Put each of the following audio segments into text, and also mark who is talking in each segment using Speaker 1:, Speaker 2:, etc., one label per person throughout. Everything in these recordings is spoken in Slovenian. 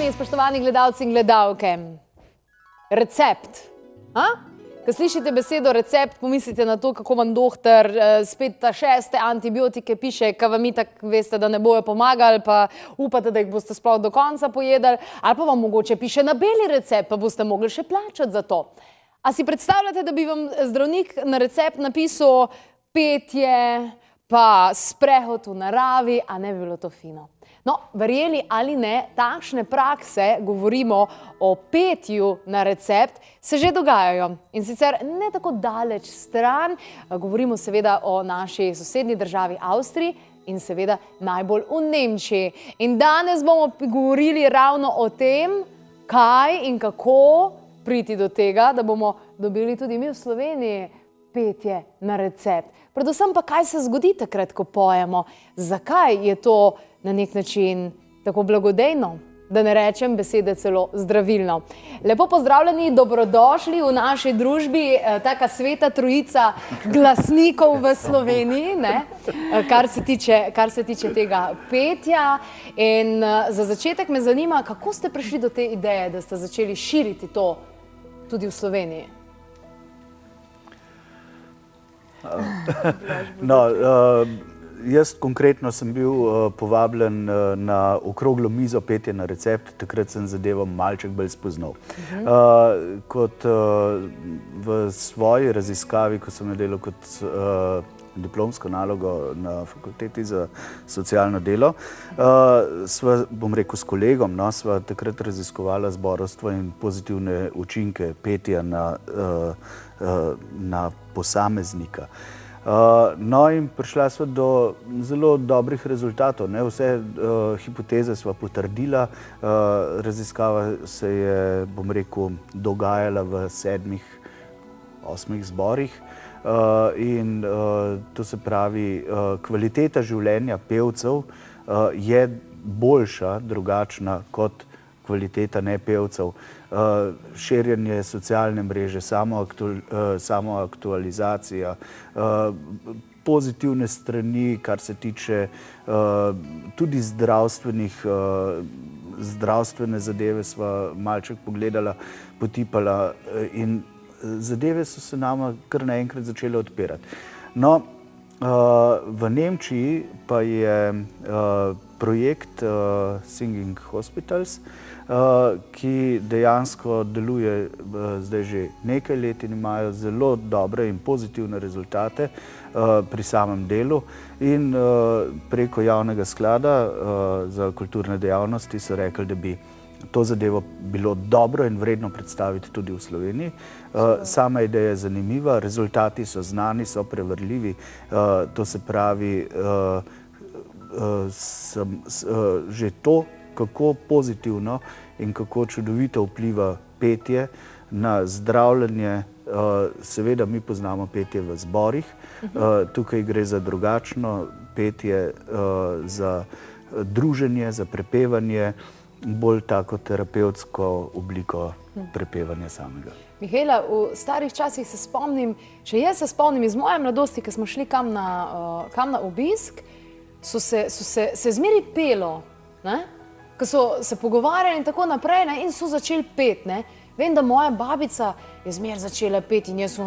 Speaker 1: Spoštovani in spoštovani gledalci in gledalke, recept. Ko slišite besedo recept, pomislite na to, kako vam doktor spet ta 6. antibiotike piše, ka vam itak veste, da ne bojo pomagali, pa upate, da jih boste sploh do konca pojedali, ali pa vam mogoče piše na beli recept, pa boste mogli še plačati za to. A si predstavljate, da bi vam zdravnik na recept napisal petje, pa sprehod v naravi, a ne bi bilo to fino? No, verjeli ali ne, takšne prakse, govorimo o petju na recept, se že dogajajo. In sicer ne tako daleč stran, govorimo seveda o naši sosednji državi Avstriji in seveda najbolj v Nemčiji. In danes bomo govorili ravno o tem, kaj in kako priti do tega, da bomo dobili tudi mi v Sloveniji petje na recept. Predvsem pa, kaj se zgodi takrat, ko pojemo, zakaj je to na nek način tako blagodejno, da ne rečem besede celo zdravilno. Lepo pozdravljeni, dobrodošli v naši družbi, taka sveta trojica glasnikov v Sloveniji, kar se tiče tega petja. In za začetek me zanima, kako ste prišli do te ideje, da ste začeli širiti to tudi v Sloveniji?
Speaker 2: Jaz konkretno sem bil povabljen na okroglo mizo petje na recept, takrat sem zadevo malček bolj spoznal. Kot v svoji raziskavi, ko sem jo delal kot diplomsko nalogo na fakulteti za socialno delo, sva, bom rekel, s kolegom, sva takrat raziskovala zborovstvo in pozitivne učinke petja na posameznika. No in prišla sva do zelo dobrih rezultatov. Vse hipoteze sva potrdila, raziskava se je, bom rekel, dogajala v 7-8 zborih in to se pravi, kvaliteta življenja pevcev je boljša, drugačna kot kvaliteta nepevcev. Širjenje socialne mreže, samoaktualizacija, pozitivne strani, kar se tiče tudi zdravstvene zadeve, sva malček pogledala, potipala in zadeve so se nama kar naenkrat začele odpirati. No, v Nemčiji pa je projekt Singing Hospitals, ki dejansko deluje zdaj že nekaj let in imajo zelo dobre in pozitivne rezultate pri samem delu. In preko javnega sklada za kulturne dejavnosti so rekli, da bi to zadevo bilo dobro in vredno predstaviti tudi v Sloveniji. Sama ideja je zanimiva, rezultati so znani, so preverljivi. To se pravi, že to, kako pozitivno in kako čudovito vpliva petje na zdravljenje. Seveda mi poznamo petje v zborih, tukaj gre za drugačno petje, za druženje, za prepevanje, bolj tako terapevtsko obliko prepevanja samega.
Speaker 1: Mihajla, v starih časih se spomnim, še jaz se spomnim iz moje mladosti, ko smo šli kam na obisk, so se zmeri pelo, ko so se pogovarjali in tako naprej in so začeli pet. Vem, da moja babica je zmer začela pet in jaz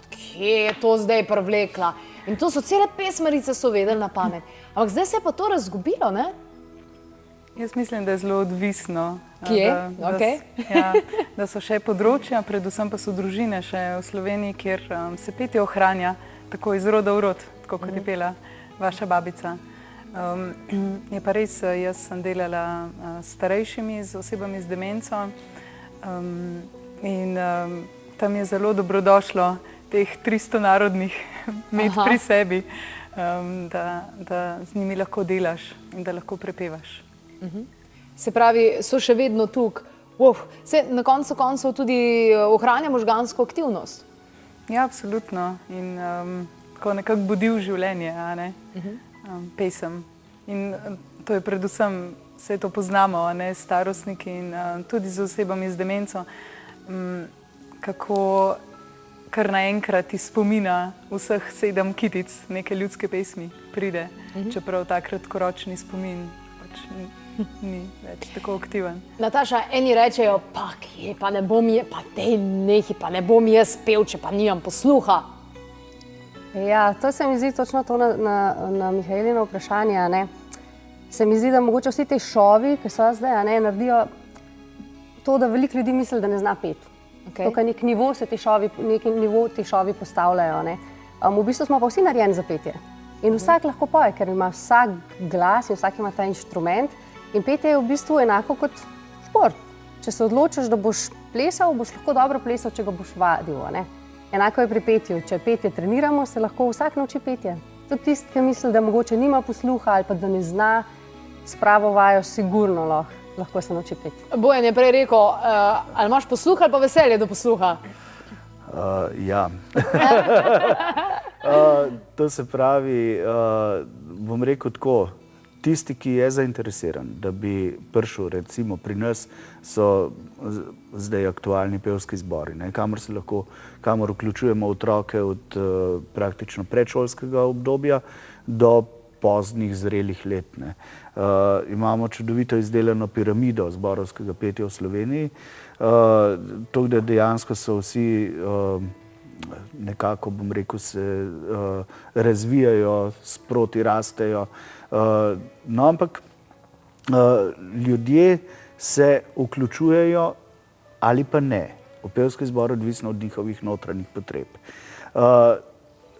Speaker 1: kje je to zdaj privlekla. In to so cele pesmarice so vedeli na pamet. Ampak zdaj se je pa to razgubilo, ne?
Speaker 3: Jaz mislim, da je zelo odvisno.
Speaker 1: Kje?
Speaker 3: Da so še področja, predvsem pa so družine še v Sloveniji, kjer se petje ohranja tako iz roda v rod, tako kot je pela vaša babica. Je pa res, jaz sem delala s starejšimi, z osebami z demenco in tam je zelo dobrodošlo teh 300 narodnih imeti pri sebi, da z njimi lahko delaš in da lahko prepevaš.
Speaker 1: Se pravi, so še vedno tukaj. Se na koncu koncev tudi ohranja možgansko aktivnost?
Speaker 3: Ja, absolutno. In tako nekako budi v življenje, pesem. In to je predvsem, vse to poznamo, starostniki in tudi z osebami z demenco, kako kar naenkrat iz spomina vseh 7 kitic neke ljudske pesmi pride, čeprav ta kratkoročni spomin pač ni več tako aktiven.
Speaker 1: Nataša, eni rečejo, pa kje, pa ne bom jaz, pa tej nehi, pa ne bom jaz pel, če pa nimam posluha.
Speaker 4: Ja, to se mi zdi točno to na Mihaelino vprašanje, a ne. Se mi zdi, da mogoče vsi te šovi, ki so zdaj, a ne, naredijo to, da veliko ljudi misli, da ne zna peti. To, kar neki nivo te šovi postavljajo, ne. V bistvu smo pa vsi narejeni za petje. In vsak lahko poje, ker ima vsak glas in vsak ima ta inštrument. In petje je v bistvu enako kot šport. Če se odločiš, da boš plesal, boš lahko dobro plesal, če ga boš vadil, ne. Enako je pri petju. Če petje treniramo, se lahko vsak nauči petje. Tudi tisti, ki misli, da mogoče nima posluha ali pa da ne zna, s pravo vajo sigurno lahko se nauči peti.
Speaker 1: Bojan je prej rekel, ali imaš posluh ali pa veselje do posluha?
Speaker 2: Ja. To se pravi, bom rekel tako, tisti, ki je zainteresiran, da bi prišel, recimo pri nas so zdaj aktualni pevski zbori, kamor vključujemo otroke od praktično predšolskega obdobja do poznih zrelih let. Imamo čudovito izdelano piramido zborovskega petja v Sloveniji, to, da dejansko so vsi nekako, bom rekel, se razvijajo, sproti rastejo. No, ampak ljudje se vključujejo ali pa ne. V pevski zbor odvisno od njihovih notranjih potreb.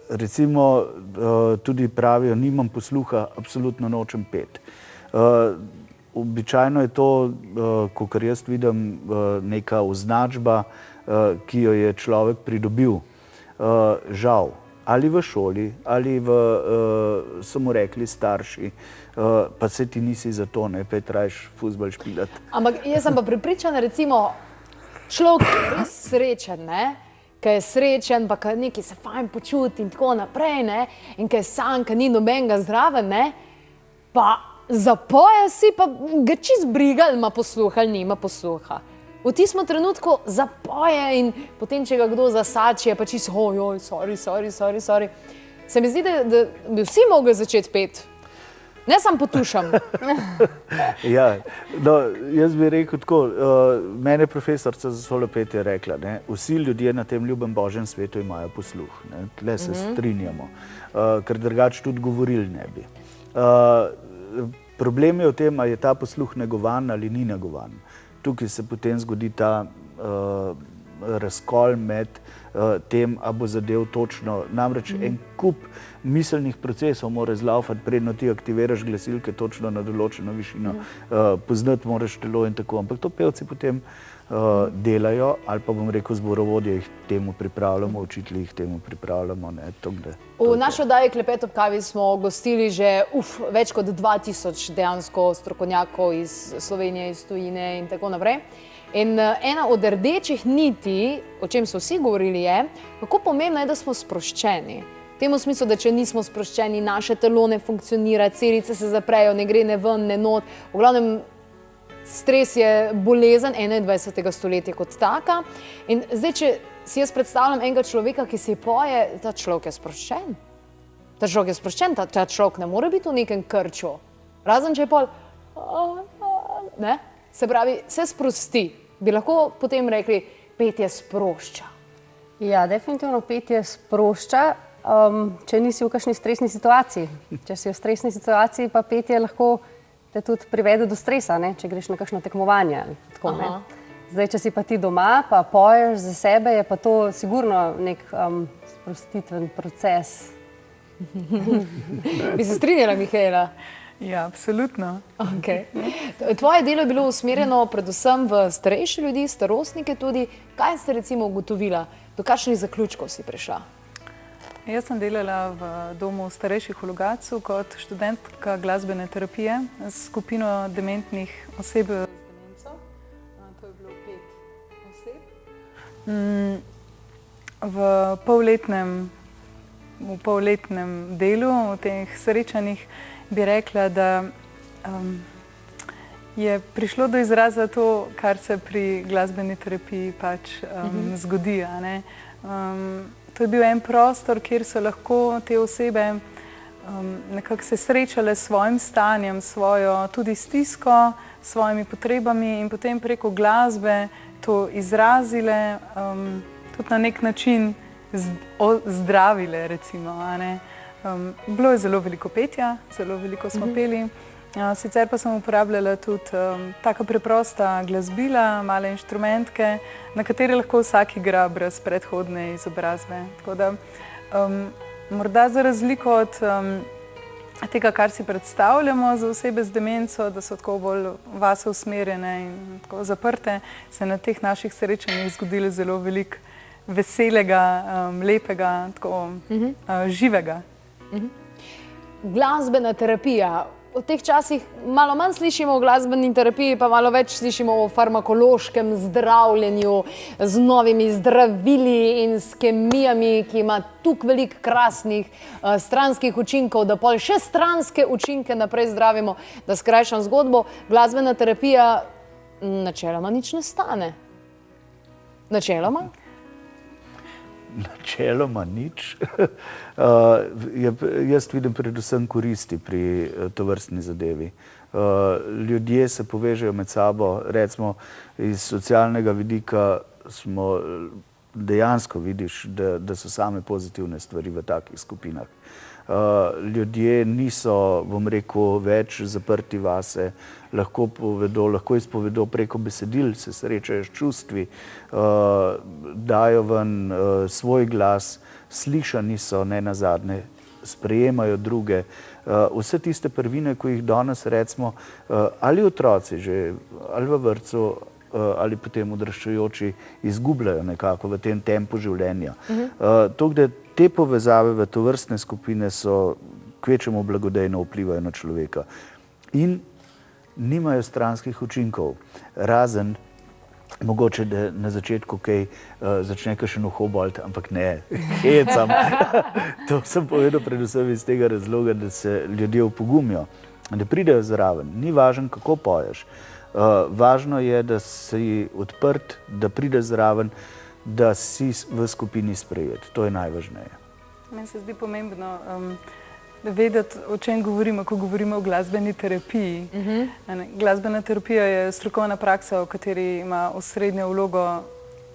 Speaker 2: Recimo tudi pravijo, nimam posluha, absolutno nočem peti. Običajno je to, kakor jaz vidim, neka označba, ki jo je človek pridobil. Žal, ali v šoli, ali so mu rekli starši, pa se ti nisi za to, ne, pet rajš fuzbal špilati.
Speaker 1: Ampak jaz sem pa prepričana, recimo, človek je res srečen, ne? Ki je srečen, pa ki nekaj se fajn počuti in tako naprej, ne? In ki je sam, ki ni nobenega zraven, ne? Pa zapoje si, pa ga čist briga, ali ima posluha ali nima posluha. V tistem trenutku zapoje in potem, če ga kdo zasači, je pa čist, ojoj, sorry. Se mi zdi, da bi vsi mogli začeti peti. Ne sam potušam.
Speaker 2: Ja, no, jaz bi rekel tako, mene profesorica za solopetje rekla, ne, vsi ljudje na tem ljubem Božjem svetu imajo posluh, ne, tle se strinjamo, ker drugače tudi govorili ne bi. Problem je v tem, ali je ta posluh negovan ali ni negovan. Tukaj se potem zgodi ta razkol med tem, a bo zadev točno. Namreč en kup miselnih procesov mora zlaufati, predno ti aktiviraš glasilke točno na določeno višino, poznati moraš telo in tako. Ampak to pevci potem delajo, ali pa bom rekel, zborovodje jih temu pripravljamo, učitelji jih temu pripravljamo. V naši oddaji Klepet ob kavi smo gostili že več kot 2000 dejansko strokovnjakov iz Slovenije, iz tujine in tako naprej. In ena od rdečih niti, o čem so vsi govorili, je, kako pomembno je, da smo sproščeni. V tem smislu, da če nismo sproščeni, naše telo ne funkcionira, celice se zaprejo, ne gre ne ven, ne not. V glavnem, stres je bolezen 21. stoletja kot taka. In zdaj, če si jaz predstavljam enega človeka, ki si poje, ta človek je sproščen. Ta človek je sproščen, ta človek ne more biti v nekem krču. Razen, če je pol, ne? Se pravi, se sprosti. Bi lahko potem rekli, petje sprošča.
Speaker 4: Ja, definitivno petje sprošča, če nisi v kakšni stresni situaciji. Če si v stresni situaciji, pa petje lahko te tudi privede do stresa, ne? Če greš na kakšno tekmovanje. Tako, ne? Zdaj, če si pa ti doma, pa poješ za sebe, je pa to sigurno nek sprostitven proces.
Speaker 1: Bi se strinjala, Mihaela?
Speaker 3: Ja, absolutno.
Speaker 1: Okay. Tvoje delo je bilo usmerjeno predvsem v starejše ljudi, starostnike tudi. Kaj ste recimo ugotovila? Do kakšnih zaključkov si prišla?
Speaker 3: Jaz sem delala v domu starejših v Logatcu kot študentka glasbene terapije s skupino dementnih oseb z demenco. To je bilo 5 oseb. V polletnem delu, v teh srečanjih, bi rekla, da je prišlo do izraza to, kar se pri glasbeni terapiji pač zgodi. To je bil en prostor, kjer so lahko te osebe nekako se srečale s svojim stanjem, svojo tudi stisko, svojimi potrebami in potem preko glasbe to izrazile, tudi na nek način zdravile, recimo, a ne. Bilo je zelo veliko petja, zelo veliko smo peli. Sicer pa sem uporabljala tudi taka preprosta glasbila, male inštrumentke, na katere lahko vsak igra brez predhodne izobrazbe. Tako da morda za razliko od tega, kar si predstavljamo za osebe z demenco, da so tako bolj vase usmerjene in tako zaprte, se na teh naših srečanjih zgodilo zelo veliko veselega, lepega, tako živega.
Speaker 1: Glasbena terapija. V teh časih malo manj slišimo o glasbeni terapiji, pa malo več slišimo o farmakološkem zdravljenju z novimi zdravili in s kemijami, ki ima toliko veliko krasnih stranskih učinkov, da pol še stranske učinke naprej zdravimo. Da skrajšam zgodbo, glasbena terapija načeloma nič ne stane. Načeloma?
Speaker 2: Načeloma nič. Jaz vidim predvsem koristi pri tovrstni zadevi. Ljudje se povežejo med sabo, recimo iz socialnega vidika smo dejansko vidiš, da so same pozitivne stvari v takih skupinah. Ljudje niso, bom rekel, več zaprti vase, lahko izpovedo preko besedil, se srečajo s čustvi, dajo ven svoj glas, slišani so nenazadnje, sprejemajo druge. Vse tiste prvine, ko jih danes recimo ali otroci že, ali v vrtcu, ali potem odraščajoči izgubljajo nekako v tem tempu življenja. Tako da te povezave v tovrstne skupine so kvečjemu blagodejno vplivajo na človeka. In nimajo stranskih učinkov, razen mogoče, da na začetku kaj začne kakšen uho boleti, ampak ne, hecam. To sem povedal predvsem iz tega razloga, da se ljudje opogumijo, da pridejo zraven. Ni važno, kako poješ. Važno je, da si odprt, da prideš zraven, da si v skupini sprejet. To je najvažneje.
Speaker 3: Meni se zdi pomembno vedeti, o čem govorimo, ko govorimo o glasbeni terapiji. Glasbena terapija je strokovna praksa, v kateri ima osrednjo vlogo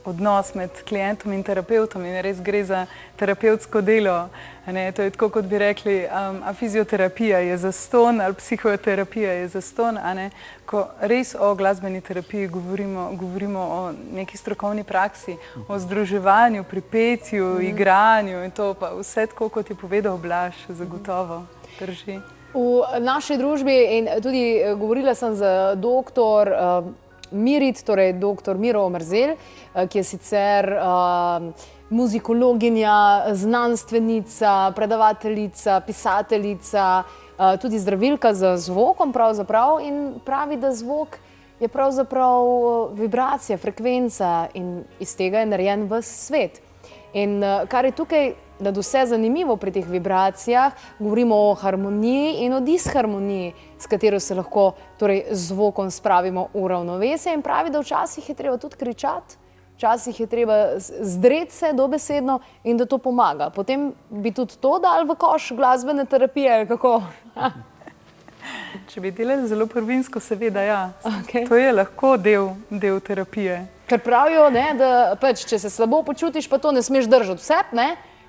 Speaker 3: odnos med klientom in terapevtom in res gre za terapevtsko delo. To je tako, kot bi rekli, a fizioterapija je zastonj ali psihoterapija je zastonj. Ko res o glasbeni terapiji govorimo o neki strokovni praksi, o združevanju, pri petju, igranju in to pa vse tako, kot je povedal Blaž, zagotovo drži.
Speaker 1: V naši družbi in tudi govorila sem z doktor Mirit, torej dr. Miro Omerzel, ki je sicer muzikologinja, znanstvenica, predavateljica, pisateljica, tudi zdravilka z zvokom pravzaprav in pravi, da zvok je pravzaprav vibracija, frekvenca in iz tega je narejen ves svet. In kar je tukaj nadvse zanimivo pri teh vibracijah, govorimo o harmoniji in o disharmoniji, s katero se lahko torej zvokom spravimo v ravnovesje in pravi, da včasih je treba tudi kričati, včasih je treba zdreti se dobesedno in da to pomaga. Potem bi tudi to dali v koš glasbene terapije, ali kako?
Speaker 3: Če bi delali zelo prvinsko, seveda ja. To je lahko del terapije.
Speaker 1: Ker pravijo, da če se slabo počutiš, pa to ne smeš držati vse,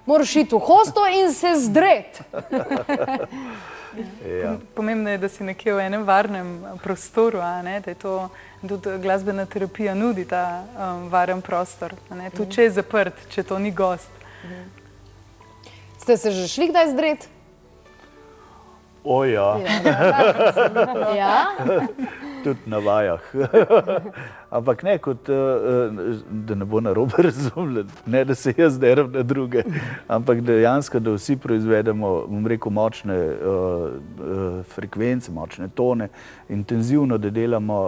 Speaker 1: moraš iti v hosto in se zdreti.
Speaker 3: Pomembno je, da si nekje v enem varnem prostoru, da je to, tudi glasbena terapija nudi ta varen prostor. Tudi če je zaprt, če to ni gost.
Speaker 1: Ste se že šli kdaj zdreti?
Speaker 2: O ja.
Speaker 1: Ja?
Speaker 2: Tudi na vajah. Ampak ne, kot, da ne bo narobe razumljen, ne da se jaz deram na druge, ampak dejansko, da vsi proizvedemo, bom rekel, močne frekvence, močne tone, intenzivno, da delamo,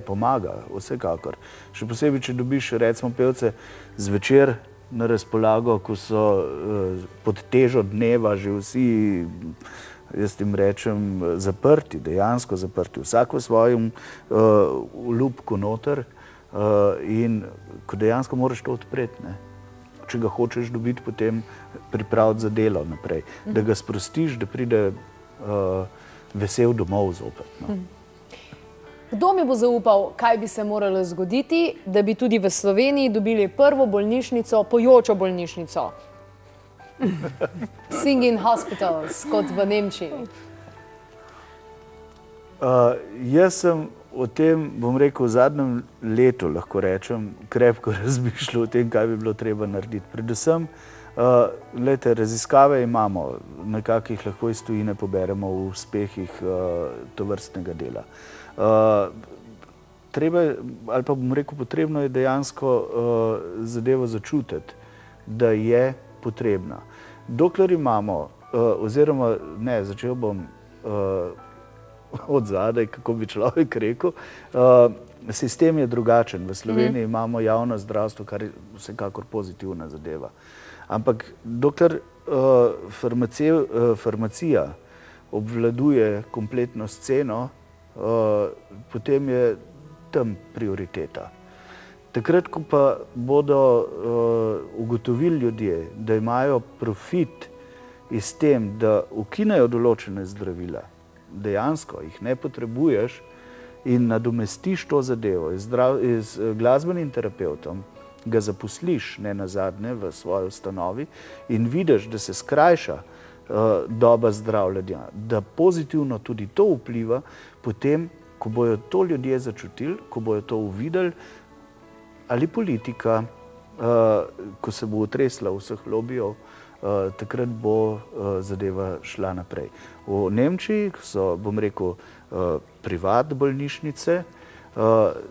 Speaker 2: pomaga, vsekakor. Še posebej, če dobiš, recimo, pevce zvečer na razpolago, ko so pod težo dneva že vsi, jaz jim rečem, zaprti, dejansko zaprti, vsak v svojem ljubku noter in ko dejansko moraš to odpreti. če ga hočeš dobiti, potem pripraviti za delo naprej. Da ga sprostiš, da pride vesel domov zopet. No.
Speaker 1: Kdo mi bo zaupal, kaj bi se moralo zgoditi, da bi tudi v Sloveniji dobili prvo bolnišnico, pojočo bolnišnico? Singing hospitals, kot v Nemčiji.
Speaker 2: Jaz sem o tem, bom rekel, v zadnjem letu, lahko rečem, krepko razmišljal o tem, kaj bi bilo treba narediti. Predvsem, glejte, raziskave imamo, nekako jih lahko iz tujine poberemo v uspehih tovrstnega dela. Treba, ali pa bom rekel, potrebno je dejansko zadevo začutiti, da je potrebna. Dokler imamo, oziroma ne, začel bom od zadaj, kako bi človek rekel, sistem je drugačen. V Sloveniji imamo javno zdravstvo, kar je vsekakor pozitivna zadeva. Ampak dokler farmacija obvladuje kompletno sceno, potem je tam prioriteta. Takrat, ko pa bodo ugotovili ljudje, da imajo profit iz tem, da ukinejo določene zdravila, dejansko jih ne potrebuješ in nadomestiš to zadevo z glasbenim terapevtom, ga zaposliš ne nazadnje v svoji ustanovi in vidiš, da se skrajša doba zdravljenja, da pozitivno tudi to vpliva, potem, ko bojo to ljudje začutili, ko bojo to uvideli, ali politika, ko se bo utresla vseh lobijev, takrat bo zadeva šla naprej. V Nemčiji so, bom rekel, privat bolnišnice,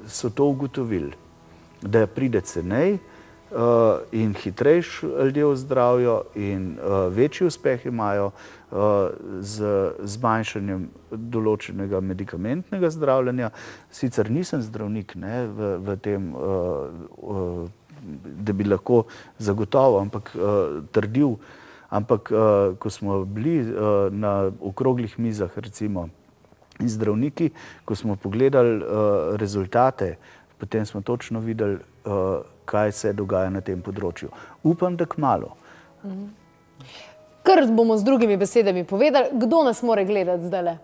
Speaker 2: so to ugotovili, da pride cenej in hitrejš ljudje ozdravijo in večji uspeh imajo z zmanjšanjem določenega medikamentnega zdravljenja. Sicer nisem zdravnik v tem, da bi lahko zagotovil, ampak trdil, ampak ko smo bili na okroglih mizah, recimo, zdravniki, ko smo pogledali rezultate, potem smo točno videli, kaj se dogaja na tem področju. Upam, da kmalu.
Speaker 1: Kar bomo z drugimi besedami povedali, kdo nas more gledati zdajle?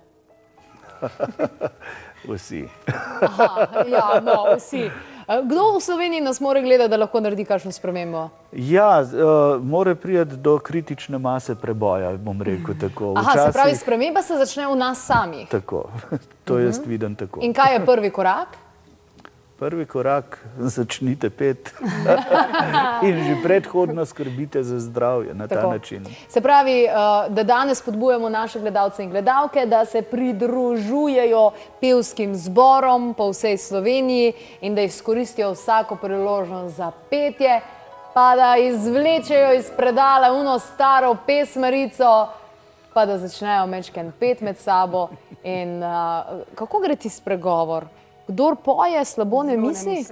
Speaker 2: Vsi.
Speaker 1: Aha, ja, no, vsi. Kdo v Sloveniji nas more gledati, da lahko naredi kakšno spremembo?
Speaker 2: Ja, mora priti do kritične mase preboja, bom rekel tako.
Speaker 1: Aha, se pravi, sprememba se začne v nas samih.
Speaker 2: Tako, to jaz vidim tako.
Speaker 1: In kaj je prvi korak?
Speaker 2: Prvi korak, začnite pet in že predhodno skrbite za zdravje na ta način.
Speaker 1: Se pravi, da danes spodbujamo naše gledalce in gledalke, da se pridružujejo pevskim zborom po vsej Sloveniji in da izkoristijo vsako priložnost za petje, pa da izvlečejo iz predala uno staro pesmarico, pa da začnejo mečken pet med sabo. In kako gre ti spregovor? Kdor poje, slabo ne misli?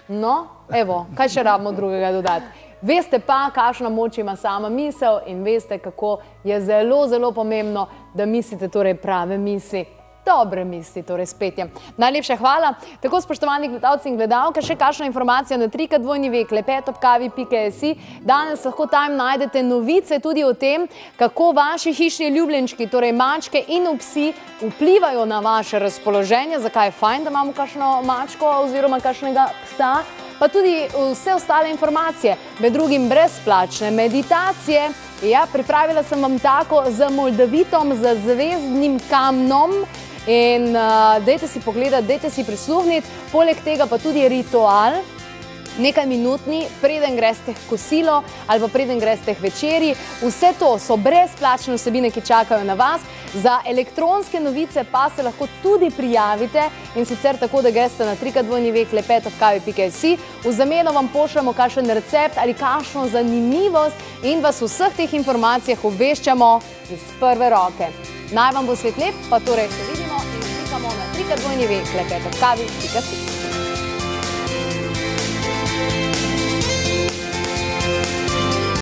Speaker 1: No, evo, kaj še rabimo drugega dodati? Veste pa, kakšna moč ima sama misel in veste, kako je zelo, zelo pomembno, da mislite torej prave misli. Dobre misli, torej s petjem. Najlepša hvala. Tako, spoštovani gledalci in gledalke, še kakšna informacija na www.klepetobkavi.si. Danes lahko tam najdete novice tudi o tem, kako vaši hišni ljubljenčki, torej mačke in psi, vplivajo na vaše razpoloženje, zakaj je fajn, da imamo kakšno mačko oziroma kakšnega psa, pa tudi vse ostale informacije, med drugim brezplačne meditacije. Ja, pripravila sem vam tako z moldavitom, z zvezdnim kamnom. In dajte si pogledati, dajte si prisluhniti, poleg tega pa tudi ritual, nekaj minutni, preden greste kosilo ali pa preden greste večerji. Vse to so brezplačne vsebine, ki čakajo na vas. Za elektronske novice pa se lahko tudi prijavite in sicer tako, da greste na www.klepetobkavi.si. V zameno vam pošljamo kakšen recept ali kakšno zanimivost in vas v vseh teh informacijah obveščamo iz prve roke. Naj vam bo svet lep, pa torej se vidimo in klikamo na www.klepetobkavi.si.